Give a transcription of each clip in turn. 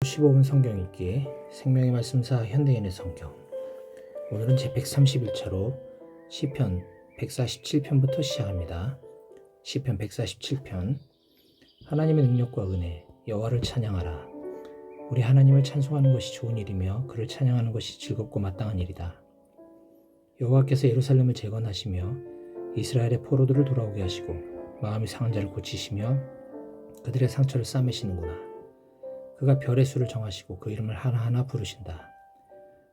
15분 성경 읽기 생명의 말씀사 현대인의 성경. 오늘은 제 131차로 시편 147편부터 시작합니다. 시편 147편. 하나님의 능력과 은혜, 여호와를 찬양하라. 우리 하나님을 찬송하는 것이 좋은 일이며 그를 찬양하는 것이 즐겁고 마땅한 일이다. 여호와께서 예루살렘을 재건하시며 이스라엘의 포로들을 돌아오게 하시고 마음이 상한 자를 고치시며 그들의 상처를 싸매시는구나. 그가 별의 수를 정하시고 그 이름을 하나하나 부르신다.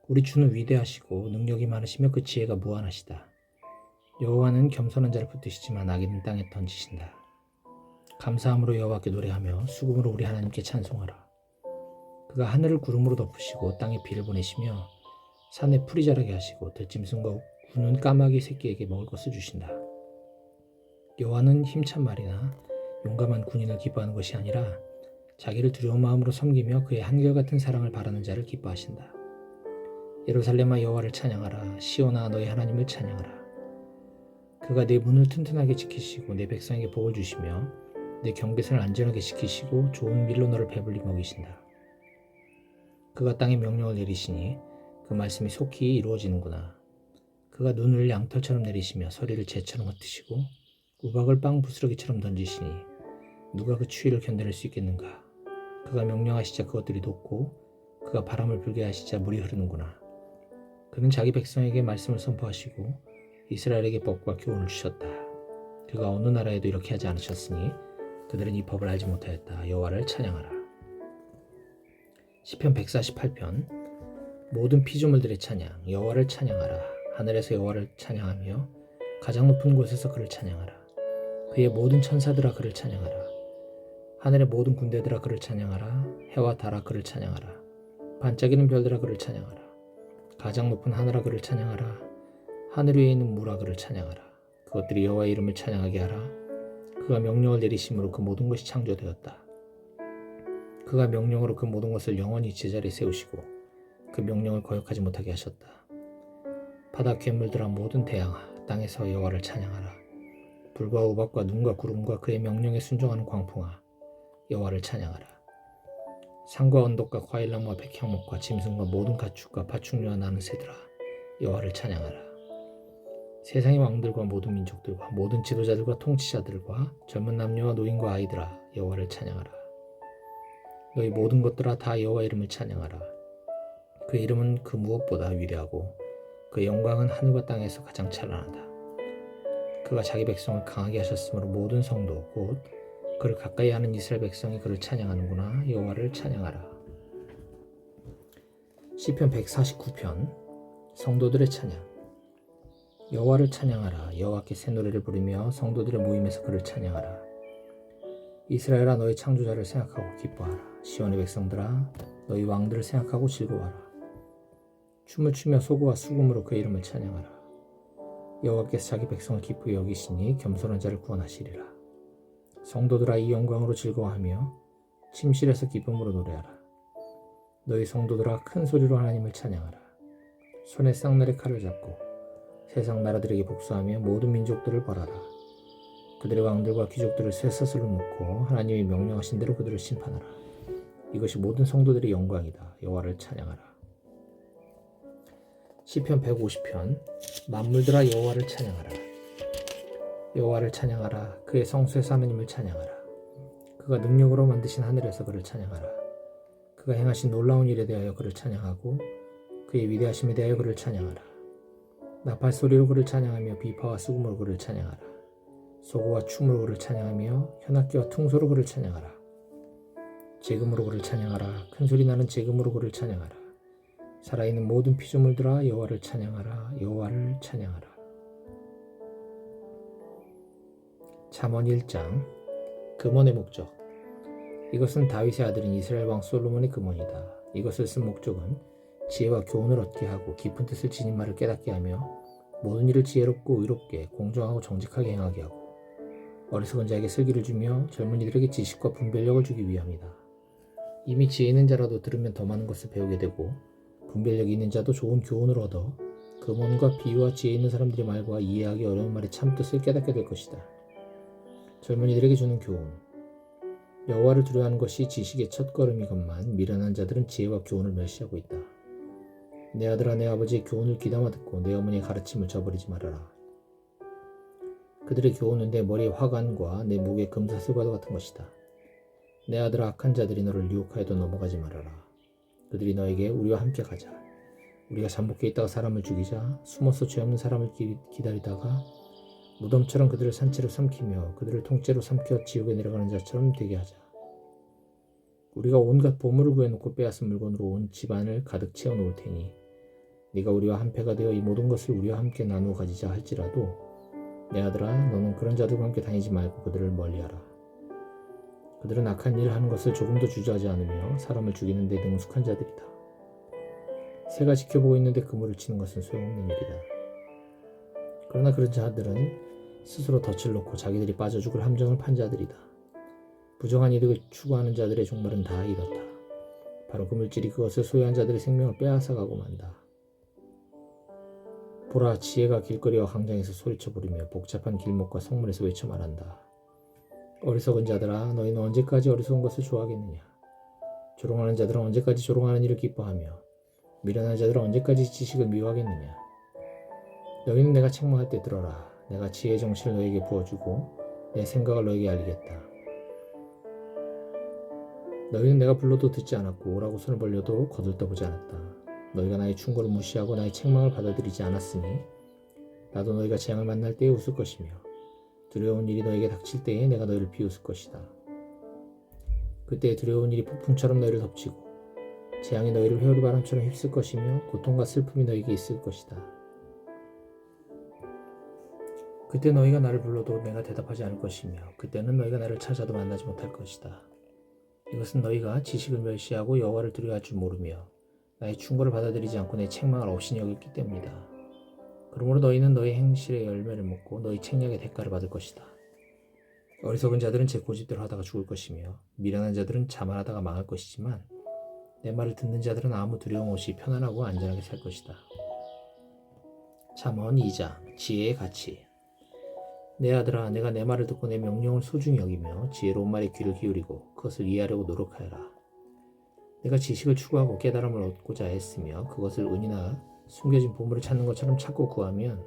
우리 주는 위대하시고 능력이 많으시며 그 지혜가 무한하시다. 여호와는 겸손한 자를 붙드시지만 악인은 땅에 던지신다. 감사함으로 여호와께 노래하며 수금으로 우리 하나님께 찬송하라. 그가 하늘을 구름으로 덮으시고 땅에 비를 보내시며 산에 풀이 자라게 하시고 들짐승과 우는 까마귀 새끼에게 먹을 것을 주신다. 여호와는 힘찬 말이나 용감한 군인을 기뻐하는 것이 아니라 자기를 두려운 마음으로 섬기며 그의 한결같은 사랑을 바라는 자를 기뻐하신다. 예루살렘아 여호와를 찬양하라. 시온아 너희 하나님을 찬양하라. 그가 내 문을 튼튼하게 지키시고 내 백성에게 복을 주시며 내 경계선을 안전하게 지키시고 좋은 밀로 너를 배불리 먹이신다. 그가 땅에 명령을 내리시니 그 말씀이 속히 이루어지는구나. 그가 눈을 양털처럼 내리시며 서리를 재처럼 흩으시고 우박을 빵 부스러기처럼 던지시니 누가 그 추위를 견뎌낼 수 있겠는가. 그가 명령하시자 그것들이 돋고 그가 바람을 불게 하시자 물이 흐르는구나. 그는 자기 백성에게 말씀을 선포하시고 이스라엘에게 법과 교훈을 주셨다. 그가 어느 나라에도 이렇게 하지 않으셨으니 그들은 이 법을 알지 못하였다. 여호와를 찬양하라. 시편 148편. 모든 피조물들의 찬양 여호와를 찬양하라. 하늘에서 여호와를 찬양하며 가장 높은 곳에서 그를 찬양하라. 그의 모든 천사들아 그를 찬양하라. 하늘의 모든 군대들아 그를 찬양하라. 해와 달아 그를 찬양하라. 반짝이는 별들아 그를 찬양하라. 가장 높은 하늘아 그를 찬양하라. 하늘 위에 있는 물아 그를 찬양하라. 그것들이 여호와의 이름을 찬양하게 하라. 그가 명령을 내리심으로 그 모든 것이 창조되었다. 그가 명령으로 그 모든 것을 영원히 제자리에 세우시고 그 명령을 거역하지 못하게 하셨다. 바다 괴물들아 모든 대양아 땅에서 여호와를 찬양하라. 불과 우박과 눈과 구름과 그의 명령에 순종하는 광풍아 여호와를 찬양하라. 산과 언덕과 과일나무와 백향목과 짐승과 모든 가축과 파충류와 나는 새들아 여호와를 찬양하라. 세상의 왕들과 모든 민족들과 모든 지도자들과 통치자들과 젊은 남녀와 노인과 아이들아 여호와를 찬양하라. 너희 모든 것들아 다 여호와 이름을 찬양하라. 그 이름은 그 무엇보다 위대하고 그 영광은 하늘과 땅에서 가장 찬란하다. 그가 자기 백성을 강하게 하셨으므로 모든 성도 곧 그를 가까이 하는 이스라엘 백성이 그를 찬양하는구나. 여호와를 찬양하라. 시편 149편. 성도들의 찬양 여호와를 찬양하라. 여호와께 새 노래를 부르며 성도들의 모임에서 그를 찬양하라. 이스라엘아 너희 창조자를 생각하고 기뻐하라. 시온의 백성들아 너희 왕들을 생각하고 즐거워하라. 춤을 추며 소고와 수금으로 그의 이름을 찬양하라. 여호와께서 자기 백성을 기쁘게 여기시니 겸손한 자를 구원하시리라. 성도들아 이 영광으로 즐거워하며 침실에서 기쁨으로 노래하라. 너희 성도들아 큰 소리로 하나님을 찬양하라. 손에 쌍날의 칼을 잡고 세상 나라들에게 복수하며 모든 민족들을 벌하라. 그들의 왕들과 귀족들을 쇠사슬로 묶고 하나님이 명령하신 대로 그들을 심판하라. 이것이 모든 성도들의 영광이다. 여호와를 찬양하라. 시편 150편. 만물들아 여호와를 찬양하라. 여호와를 찬양하라. 그의 성소에서 하나님을 찬양하라. 그가 능력으로 만드신 하늘에서 그를 찬양하라. 그가 행하신 놀라운 일에 대하여 그를 찬양하고 그의 위대하심에 대하여 그를 찬양하라. 나팔 소리로 그를 찬양하며 비파와 수금으로 그를 찬양하라. 소고와 춤으로 그를 찬양하며 현악기와 퉁소로 그를 찬양하라. 제금으로 그를 찬양하라. 큰소리 나는 제금으로 그를 찬양하라. 살아있는 모든 피조물들아 여호와를 찬양하라. 여호와를 찬양하라. 잠언 1장. 금원의 목적. 이것은 다윗의 아들인 이스라엘 왕 솔로몬의 금원이다. 이것을 쓴 목적은 지혜와 교훈을 얻게 하고 깊은 뜻을 지닌 말을 깨닫게 하며 모든 일을 지혜롭고 의롭게 공정하고 정직하게 행하게 하고 어리석은 자에게 슬기를 주며 젊은이들에게 지식과 분별력을 주기 위함이다. 이미 지혜 있는 자라도 들으면 더 많은 것을 배우게 되고 분별력이 있는 자도 좋은 교훈을 얻어 금원과 비유와 지혜 있는 사람들의 말과 이해하기 어려운 말의 참뜻을 깨닫게 될 것이다. 젊은이들에게 주는 교훈. 여호와를 두려워하는 것이 지식의 첫걸음이건만 미련한 자들은 지혜와 교훈을 멸시하고 있다. 내 아들아, 내 아버지의 교훈을 귀담아 듣고 내 어머니의 가르침을 저버리지 말아라. 그들의 교훈은 내 머리의 화관과 내 목의 금사슬과도 같은 것이다. 내 아들아, 악한 자들이 너를 유혹하여도 넘어가지 말아라. 그들이 너에게 우리와 함께 가자. 우리가 잠복해 있다가 사람을 죽이자. 숨어서 죄 없는 사람을 기다리다가 무덤처럼 그들을 산채로 삼키며 그들을 통째로 삼켜 지옥에 내려가는 자처럼 되게 하자. 우리가 온갖 보물을 구해놓고 빼앗은 물건으로 온 집안을 가득 채워놓을 테니 네가 우리와 한패가 되어 이 모든 것을 우리와 함께 나누어 가지자 할지라도 내 아들아, 너는 그런 자들과 함께 다니지 말고 그들을 멀리하라. 그들은 악한 일을 하는 것을 조금도 주저하지 않으며 사람을 죽이는 데 능숙한 자들이다. 새가 지켜보고 있는데 그물을 치는 것은 소용없는 일이다. 그러나 그런 자들은 스스로 덫을 놓고 자기들이 빠져 죽을 함정을 판 자들이다. 부정한 이득을 추구하는 자들의 종말은 다 이렇다. 바로 그 물질이 그것을 소유한 자들의 생명을 빼앗아가고 만다. 보라, 지혜가 길거리와 광장에서 소리쳐 부르며 복잡한 길목과 성문에서 외쳐 말한다. 어리석은 자들아, 너희는 언제까지 어리석은 것을 좋아하겠느냐? 조롱하는 자들은 언제까지 조롱하는 일을 기뻐하며 미련한 자들은 언제까지 지식을 미워하겠느냐? 너희는 내가 책망할 때 들어라. 내가 지혜의 정신을 너희에게 부어주고 내 생각을 너희에게 알리겠다. 너희는 내가 불러도 듣지 않았고 오라고 손을 벌려도 거들떠보지 않았다. 너희가 나의 충고를 무시하고 나의 책망을 받아들이지 않았으니 나도 너희가 재앙을 만날 때에 웃을 것이며 두려운 일이 너희에게 닥칠 때에 내가 너희를 비웃을 것이다. 그때 두려운 일이 폭풍처럼 너희를 덮치고 재앙이 너희를 회오리 바람처럼 휩쓸 것이며 고통과 슬픔이 너희에게 있을 것이다. 그때 너희가 나를 불러도 내가 대답하지 않을 것이며 그때는 너희가 나를 찾아도 만나지 못할 것이다. 이것은 너희가 지식을 멸시하고 여호와를 두려워할 줄 모르며 나의 충고를 받아들이지 않고 내 책망을 없이 여겼기 때문이다. 그러므로 너희는 너희 행실의 열매를 먹고 너희 책략의 대가를 받을 것이다. 어리석은 자들은 제 고집대로 하다가 죽을 것이며 미련한 자들은 자만하다가 망할 것이지만 내 말을 듣는 자들은 아무 두려움 없이 편안하고 안전하게 살 것이다. 잠언 2장 지혜의 가치. 내 아들아, 내가 내 말을 듣고 내 명령을 소중히 여기며 지혜로운 말에 귀를 기울이고 그것을 이해하려고 노력하여라. 내가 지식을 추구하고 깨달음을 얻고자 했으며 그것을 은이나 숨겨진 보물을 찾는 것처럼 찾고 구하면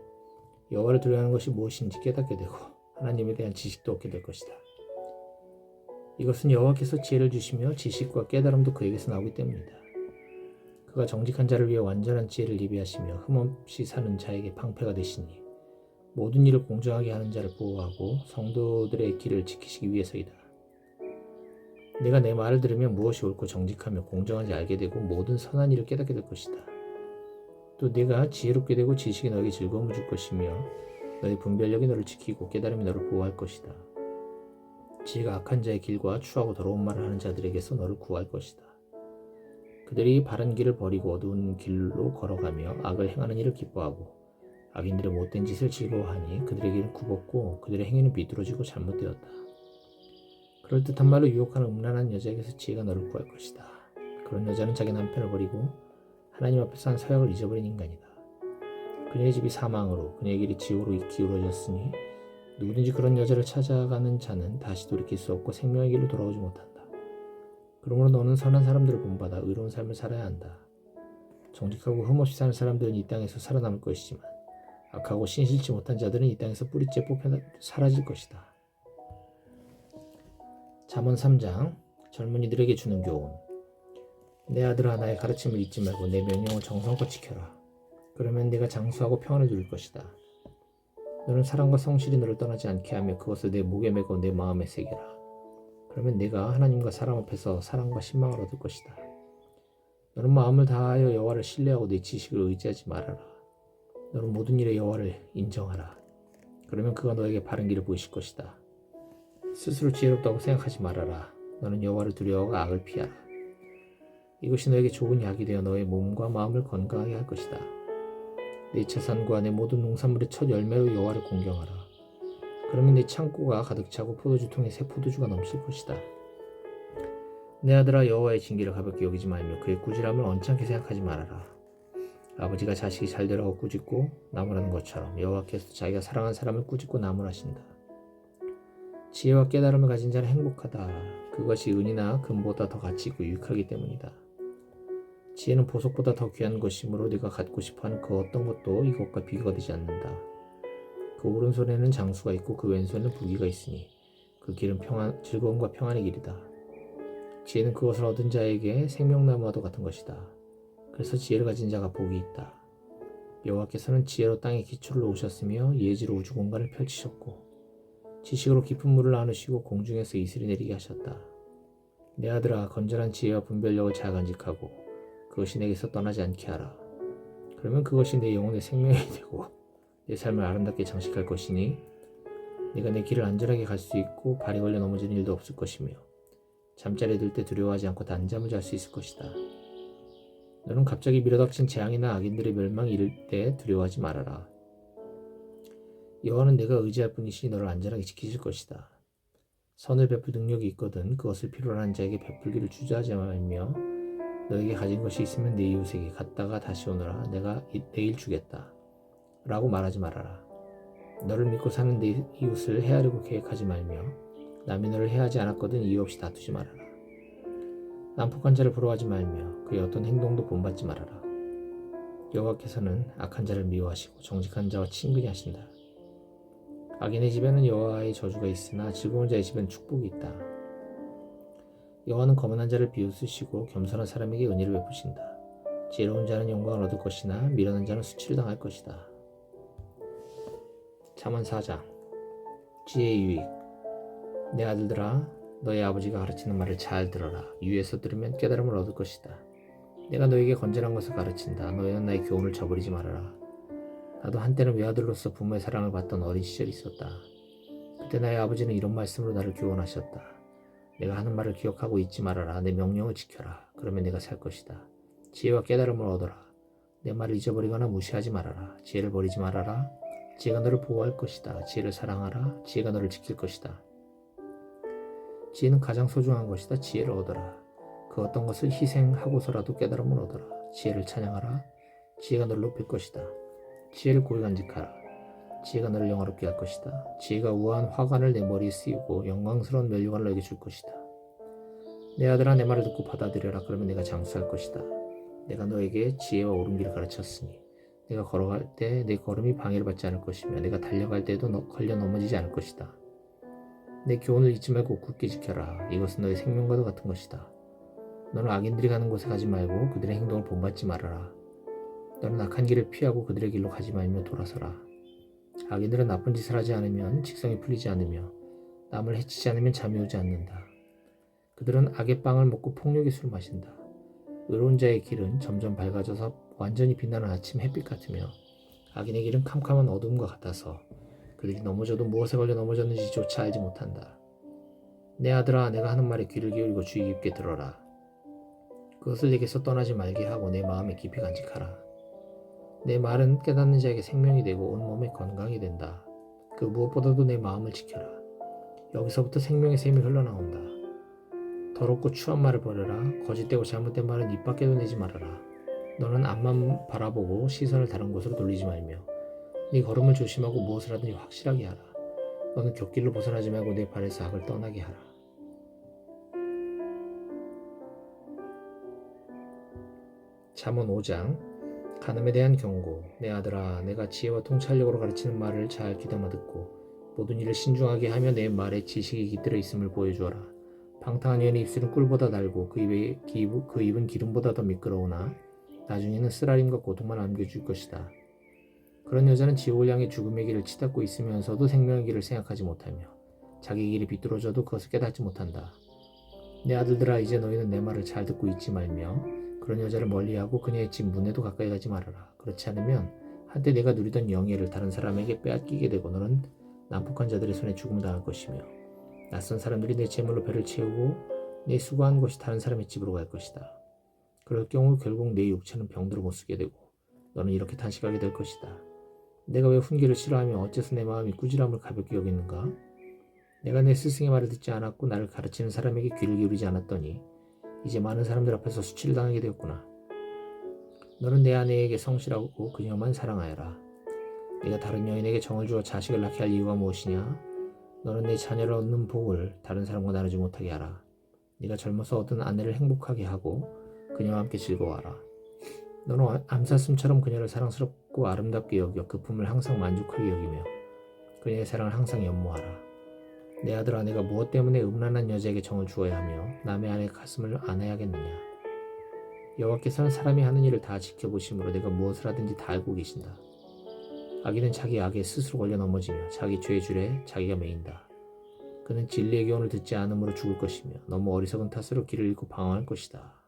여호와를 두려워하는 것이 무엇인지 깨닫게 되고 하나님에 대한 지식도 얻게 될 것이다. 이것은 여호와께서 지혜를 주시며 지식과 깨달음도 그에게서 나오기 때문이다. 그가 정직한 자를 위해 완전한 지혜를 예비하시며 흠없이 사는 자에게 방패가 되시니 모든 일을 공정하게 하는 자를 보호하고 성도들의 길을 지키시기 위해서이다. 내가 내 말을 들으면 무엇이 옳고 정직하며 공정한지 알게 되고 모든 선한 일을 깨닫게 될 것이다. 또 네가 지혜롭게 되고 지식이 너에게 즐거움을 줄 것이며 너의 분별력이 너를 지키고 깨달음이 너를 보호할 것이다. 지혜가 악한 자의 길과 추하고 더러운 말을 하는 자들에게서 너를 구할 것이다. 그들이 바른 길을 버리고 어두운 길로 걸어가며 악을 행하는 일을 기뻐하고 악인들의 못된 짓을 즐거워하니 그들의 길은 굽었고 그들의 행위는 비뚤어지고 잘못되었다. 그럴듯한 말로 유혹하는 음란한 여자에게서 지혜가 너를 구할 것이다. 그런 여자는 자기 남편을 버리고 하나님 앞에서 한 서약을 잊어버린 인간이다. 그녀의 집이 사망으로 그녀의 길이 지옥으로 기울어졌으니 누구든지 그런 여자를 찾아가는 자는 다시 돌이킬 수 없고 생명의 길로 돌아오지 못한다. 그러므로 너는 선한 사람들을 본받아 의로운 삶을 살아야 한다. 정직하고 흠없이 사는 사람들은 이 땅에서 살아남을 것이지만 악하고 신실치 못한 자들은 이 땅에서 뿌리째 뽑혀 사라질 것이다. 잠언 3장 젊은이들에게 주는 교훈. 내 아들아, 나의 가르침을 잊지 말고 내 명령을 정성껏 지켜라. 그러면 네가 장수하고 평안을 누릴 것이다. 너는 사랑과 성실이 너를 떠나지 않게 하며 그것을 내 목에 메고 내 마음에 새겨라. 그러면 네가 하나님과 사람 앞에서 사랑과 신망을 얻을 것이다. 너는 마음을 다하여 여호와를 신뢰하고 내 지식을 의지하지 말아라. 너는 모든 일에 여호와를 인정하라. 그러면 그가 너에게 바른 길을 보이실 것이다. 스스로 지혜롭다고 생각하지 말아라. 너는 여호와를 두려워하고 악을 피하라. 이것이 너에게 좋은 약이 되어 너의 몸과 마음을 건강하게 할 것이다. 내 자산과 내 모든 농산물의 첫 열매로 여호와를 공경하라. 그러면 내 창고가 가득 차고 포도주통에 새 포도주가 넘칠 것이다. 내 아들아, 여호와의 징계를 가볍게 여기지 말며 그의 꾸지람을 언짢게 생각하지 말아라. 아버지가 자식이 잘되라고 꾸짖고 나무라는 것처럼 여호와께서 자기가 사랑한 사람을 꾸짖고 나무라신다. 지혜와 깨달음을 가진 자는 행복하다. 그것이 은이나 금보다 더 가치 있고 유익하기 때문이다. 지혜는 보석보다 더 귀한 것이므로 네가 갖고 싶어하는 그 어떤 것도 이것과 비교가 되지 않는다. 그 오른손에는 장수가 있고 그 왼손에는 부귀가 있으니 그 길은 즐거움과 평안의 길이다. 지혜는 그것을 얻은 자에게 생명나무와도 같은 것이다. 그래서 지혜를 가진 자가 복이 있다. 여호와께서는 지혜로 땅의 기초를 놓으셨으며 예지로 우주 공간을 펼치셨고 지식으로 깊은 물을 나누시고 공중에서 이슬이 내리게 하셨다. 내 아들아, 건전한 지혜와 분별력을 잘 간직하고 그것이 내게서 떠나지 않게 하라. 그러면 그것이 내 영혼의 생명이 되고 내 삶을 아름답게 장식할 것이니 네가 내 길을 안전하게 갈 수 있고 발이 걸려 넘어지는 일도 없을 것이며 잠자리에 들 때 두려워하지 않고 단잠을 잘 수 있을 것이다. 너는 갑자기 밀어닥친 재앙이나 악인들의 멸망이 이를 때 두려워하지 말아라. 여호와는 내가 의지할 분이시니 너를 안전하게 지키실 것이다. 선을 베풀 능력이 있거든 그것을 필요로 하는 자에게 베풀기를 주저하지 말며 너에게 가진 것이 있으면 내 이웃에게 갔다가 다시 오너라. 내가 내일 주겠다 라고 말하지 말아라. 너를 믿고 사는 내 이웃을 해하려고 계획하지 말며 남이 너를 해하지 않았거든 이유 없이 다투지 말아라. 난폭한 자를 부러워하지 말며 그의 어떤 행동도 본받지 말아라. 여호와께서는 악한 자를 미워하시고 정직한 자와 친근히 하신다. 악인의 집에는 여호와의 저주가 있으나 즐거운 자의 집에는 축복이 있다. 여호와는 거만한 자를 비웃으시고 겸손한 사람에게 은혜를 베푸신다. 지혜로운 자는 영광을 얻을 것이나 미련한 자는 수치를 당할 것이다. 잠언 4장. 지혜의 유익. 내 아들들아, 너희 아버지가 가르치는 말을 잘 들어라. 유에서 들으면 깨달음을 얻을 것이다. 내가 너에게 건전한 것을 가르친다. 너희는 나의 교훈을 저버리지 말아라. 나도 한때는 외아들로서 부모의 사랑을 받던 어린 시절이 있었다. 그때 나의 아버지는 이런 말씀으로 나를 교훈하셨다. 내가 하는 말을 기억하고 잊지 말아라. 내 명령을 지켜라. 그러면 내가 살 것이다. 지혜와 깨달음을 얻어라. 내 말을 잊어버리거나 무시하지 말아라. 지혜를 버리지 말아라. 지혜가 너를 보호할 것이다. 지혜를 사랑하라. 지혜가 너를 지킬 것이다. 지혜는 가장 소중한 것이다. 지혜를 얻어라. 그 어떤 것을 희생하고서라도 깨달음을 얻어라. 지혜를 찬양하라. 지혜가 너를 높일 것이다. 지혜를 고이 간직하라. 지혜가 너를 영화롭게 할 것이다. 지혜가 우아한 화관을 내 머리에 씌우고 영광스러운 면류관을 너에게 줄 것이다. 내 아들아, 내 말을 듣고 받아들여라. 그러면 내가 장수할 것이다. 내가 너에게 지혜와 옳은 길을 가르쳤으니 내가 걸어갈 때 내 걸음이 방해를 받지 않을 것이며 내가 달려갈 때도 걸려 넘어지지 않을 것이다. 내 교훈을 잊지 말고 굳게 지켜라. 이것은 너의 생명과도 같은 것이다. 너는 악인들이 가는 곳에 가지 말고 그들의 행동을 본받지 말아라. 너는 악한 길을 피하고 그들의 길로 가지 말며 돌아서라. 악인들은 나쁜 짓을 하지 않으면 직성이 풀리지 않으며 남을 해치지 않으면 잠이 오지 않는다. 그들은 악의 빵을 먹고 폭력의 술을 마신다. 의로운 자의 길은 점점 밝아져서 완전히 빛나는 아침 햇빛 같으며 악인의 길은 캄캄한 어둠과 같아서 그들이 넘어져도 무엇에 걸려 넘어졌는지조차 알지 못한다. 내 아들아, 내가 하는 말에 귀를 기울이고 주의 깊게 들어라. 그것을 내게서 떠나지 말게 하고 내 마음에 깊이 간직하라. 내 말은 깨닫는 자에게 생명이 되고 온몸에 건강이 된다. 그 무엇보다도 내 마음을 지켜라. 여기서부터 생명의 샘이 흘러나온다. 더럽고 추한 말을 버려라. 거짓되고 잘못된 말은 입 밖에도 내지 말아라. 너는 앞만 바라보고 시선을 다른 곳으로 돌리지 말며 네 걸음을 조심하고 무엇을 하든지 확실하게 하라. 너는 곁길로 벗어나지 말고 내 발에서 악을 떠나게 하라. 잠언 5장. 간음에 대한 경고. 내 아들아, 내가 지혜와 통찰력으로 가르치는 말을 잘 귀담아 듣고 모든 일을 신중하게 하며 내 말에 지식이 깃들어 있음을 보여주어라. 방탕한 여인의 입술은 꿀보다 달고 그 입은 기름보다 더 미끄러우나 나중에는 쓰라림과 고통만 안겨줄 것이다. 그런 여자는 지옥을 향해 죽음의 길을 치닫고 있으면서도 생명의 길을 생각하지 못하며 자기 길이 비뚤어져도 그것을 깨닫지 못한다. 내 아들들아, 이제 너희는 내 말을 잘 듣고 잊지 말며 그런 여자를 멀리하고 그녀의 집 문에도 가까이 가지 말아라. 그렇지 않으면 한때 내가 누리던 영예를 다른 사람에게 빼앗기게 되고 너는 난폭한 자들의 손에 죽음을 당할 것이며 낯선 사람들이 내 재물로 배를 채우고 내 수고한 것이 다른 사람의 집으로 갈 것이다. 그럴 경우 결국 내 육체는 병들어 못 쓰게 되고 너는 이렇게 탄식하게 될 것이다. 내가 왜 훈계를 싫어하며 어째서 내 마음이 꾸지람을 가볍게 여기는가? 내가 내 스승의 말을 듣지 않았고 나를 가르치는 사람에게 귀를 기울이지 않았더니 이제 많은 사람들 앞에서 수치를 당하게 되었구나. 너는 내 아내에게 성실하고 그녀만 사랑하여라. 네가 다른 여인에게 정을 주어 자식을 낳게 할 이유가 무엇이냐? 너는 내 자녀를 얻는 복을 다른 사람과 나누지 못하게 하라. 네가 젊어서 얻은 아내를 행복하게 하고 그녀와 함께 즐거워하라. 너는 암사슴처럼 그녀를 사랑스럽고 아름답게 여겨 그 품을 항상 만족하게 여기며 그녀의 사랑을 항상 연모하라. 내 아들아, 내가 무엇 때문에 음란한 여자에게 정을 주어야 하며 남의 아내의 가슴을 안아야겠느냐. 여호와께서는 사람이 하는 일을 다 지켜보심으로 내가 무엇을 하든지 다 알고 계신다. 악인은 자기 악에 스스로 걸려 넘어지며 자기 죄의 줄에 자기가 매인다. 그는 진리의 교훈을 듣지 않음으로 죽을 것이며 너무 어리석은 탓으로 길을 잃고 방황할 것이다.